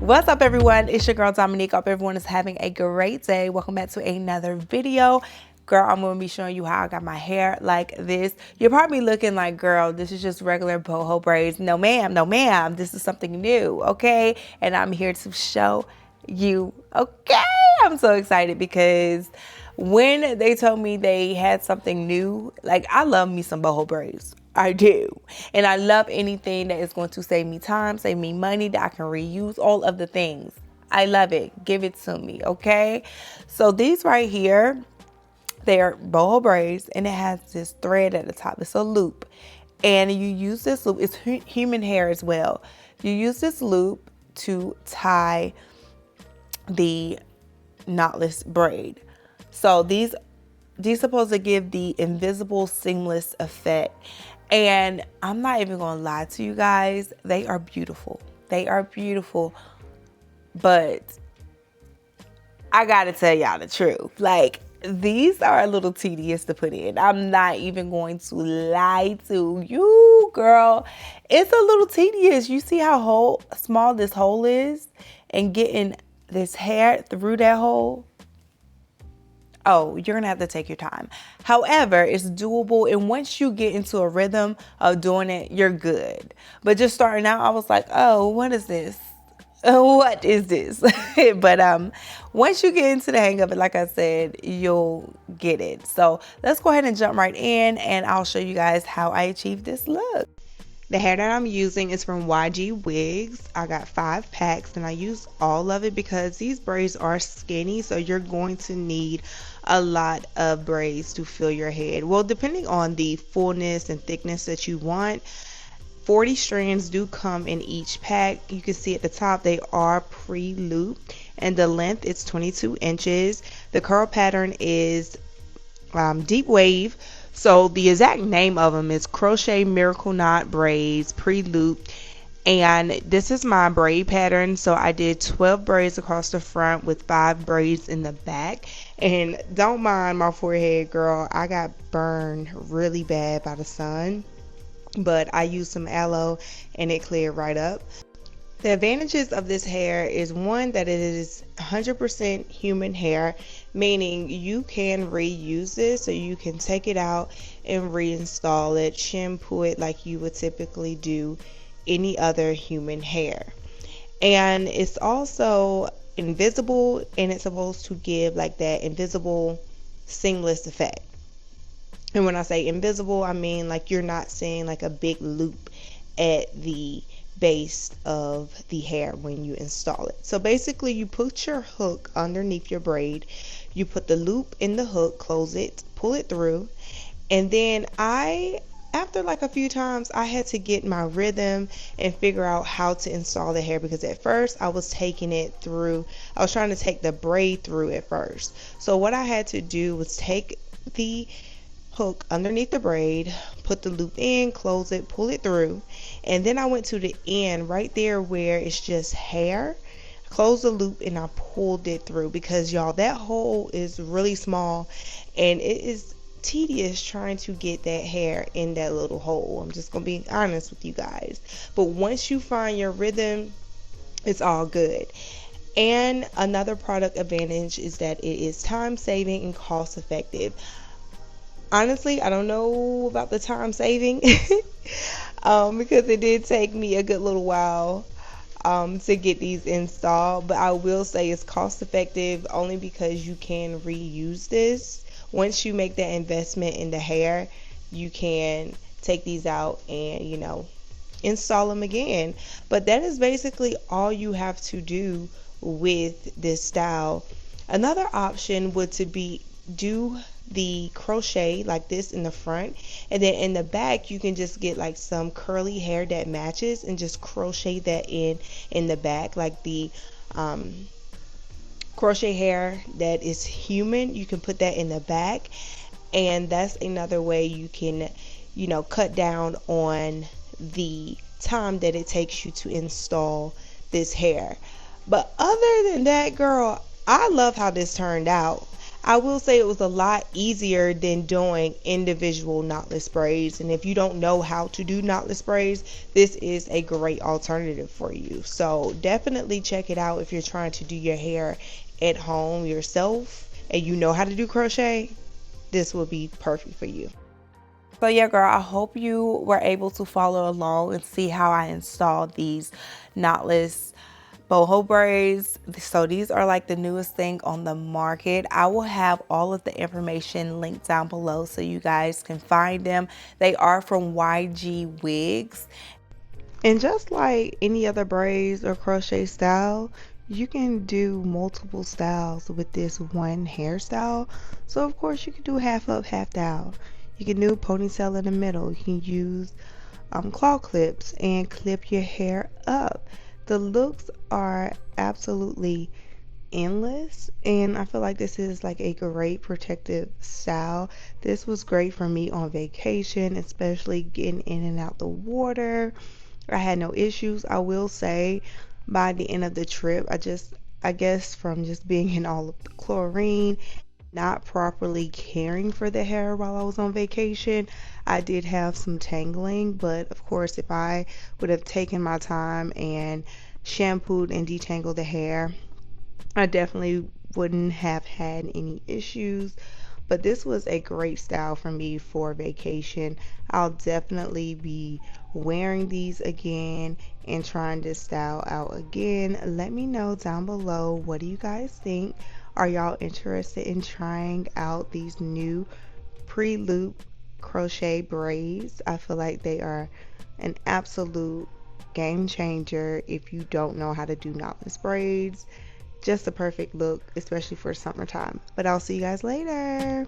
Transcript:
What's up, everyone? It's your girl Dominique. Hope everyone is having a great day. Welcome back to another video. Girl, I'm going to be showing you how I got my hair like this. You're probably looking like, girl, this is just regular boho braids. No ma'am, no ma'am. This is something new, okay? And I'm here to show you, okay? I'm so excited because when they told me they had something new, like, I love me some boho braids. I do. And I love anything that is going to save me time, save me money, that I can reuse, all of the things. I love it. Give it to me, okay? So these right here, they're boho braids, and it has this thread at the top. It's a loop. And you use this loop. It's human hair as well. You use this loop to tie the knotless braid. So these supposed to give the invisible seamless effect. And I'm not even gonna lie to you guys, they are beautiful. They are beautiful. But I gotta tell y'all the truth. Like, these are a little tedious to put in. I'm not even going to lie to you, girl. It's a little tedious. You see how small this hole is? And getting this hair through that hole? Oh, you're gonna have to take your time. However, it's doable, and once you get into a rhythm of doing it, you're good. But just starting out, I was like, oh, what is this? What is this? But once you get into the hang of it, like I said, you'll get it. So let's go ahead and jump right in, and I'll show you guys how I achieved this look. The hair that I'm using is from YG Wigs. I got 5 packs, and I use all of it because these braids are skinny, so you're going to need a lot of braids to fill your head. Well, depending on the fullness and thickness that you want, 40 strands do come in each pack. You can see at the top they are pre-looped, and the length is 22 inches. The curl pattern is deep wave. So the exact name of them is Crochet Miracle Knot Braids Pre-looped, and this is my braid pattern. So I did 12 braids across the front with 5 braids in the back. And don't mind my forehead, girl. I got burned really bad by the sun, but I used some aloe and it cleared right up. The advantages of this hair is, one, that it is 100% human hair, meaning you can reuse this, so you can take it out and reinstall it, shampoo it like you would typically do any other human hair. And it's also invisible, and it's supposed to give like that invisible seamless effect. And when I say invisible, I mean like you're not seeing like a big loop at the base of the hair when you install it. So basically, you put your hook underneath your braid, you put the loop in the hook, close it, pull it through, and then after like a few times, I had to get my rhythm and figure out how to install the hair, because at first I was trying to take the braid through at first. So what I had to do was take the hook underneath the braid, put the loop in, close it, pull it through, and then I went to the end right there where it's just hair, close the loop, and I pulled it through, because y'all, that hole is really small and it is tedious trying to get that hair in that little hole. I'm just gonna be honest with you guys. But once you find your rhythm, it's all good. And another product advantage is that it is time saving and cost effective. Honestly, I don't know about the time saving because it did take me a good little while to get these installed, but I will say it's cost effective only because you can reuse this. Once you make that investment in the hair, you can take these out and, you know, install them again. But that is basically all you have to do with this style. Another option would to be do the crochet like this in the front, and then in the back you can just get like some curly hair that matches and just crochet that in the back, like the crochet hair that is human. You can put that in the back, and that's another way you can, you know, cut down on the time that it takes you to install this hair. But other than that, girl, I love how this turned out. I will say it was a lot easier than doing individual knotless braids. And if you don't know how to do knotless braids, this is a great alternative for you. So definitely check it out if you're trying to do your hair at home yourself and you know how to do crochet. This will be perfect for you. So yeah, girl, I hope you were able to follow along and see how I installed these knotless boho braids. So these are like the newest thing on the market. I will have all of the information linked down below so you guys can find them. They are from YG Wigs. And just like any other braids or crochet style, you can do multiple styles with this one hairstyle. So of course you can do half up, half down. You can do ponytail in the middle. You can use claw clips and clip your hair up. The looks are absolutely endless, and I feel like this is like a great protective style. This was great for me on vacation, especially getting in and out the water. I had no issues. I will say by the end of the trip, I guess from just being in all of the chlorine, not properly caring for the hair while I was on vacation, I did have some tangling. But of course, if I would have taken my time and shampooed and detangled the hair, I definitely wouldn't have had any issues. But this was a great style for me for vacation. I'll definitely be wearing these again and trying this style out again. Let me know down below, what do you guys think? Are y'all interested in trying out these new pre-loop crochet braids? I feel like they are an absolute game changer if you don't know how to do knotless braids. Just a perfect look, especially for summertime. But I'll see you guys later.